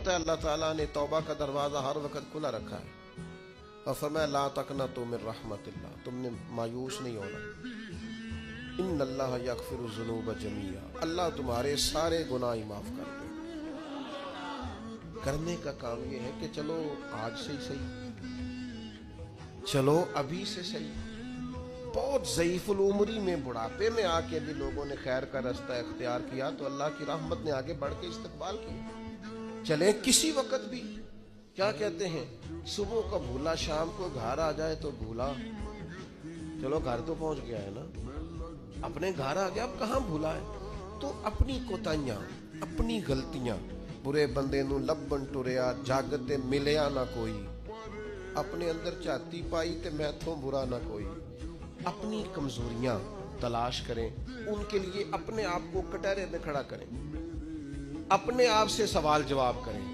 पता है अल्लाह ताला ने तौबा का दरवाज़ा हर वक्त खुला रखा है और फरमाया ला तक़नतू मिन रहमतिल्लाह, तुमने मायूस नहीं होना। इन्नल्लाह यग़फ़िरु ज़ुनूब जमीआ, अल्लाह तुम्हारे सारे गुनाह ही माफ़ कर दे। करने का काम ये है कि चलो आज से ही सही, चलो अभी से सही। बहुत ज़ईफ़ुल उम्री में बुढ़ापे में आके भी लोगों ने खैर का रास्ता इख्तियार किया तो अल्लाह की रहमत ने आगे बढ़ के इस्तक़बाल किया। चले किसी वक़्त भी, क्या कहते हैं, सुबह का भूला शाम को घर आ जाए तो भूला, चलो घर तो पहुंच गया है ना, अपने घर आ गया, अब कहाँ भूला है। तो अपनी कोताहियां, अपनी गलतियां, बुरे बंदे नूं लभण टुरिया जागते मिलिया ना कोई, अपने अंदर झाती पाई ते मैथों बुरा ना कोई। अपनी कमजोरियां तलाश करें, उनके लिए अपने आप को कटहरे में खड़ा करें, अपने आप से सवाल जवाब करें।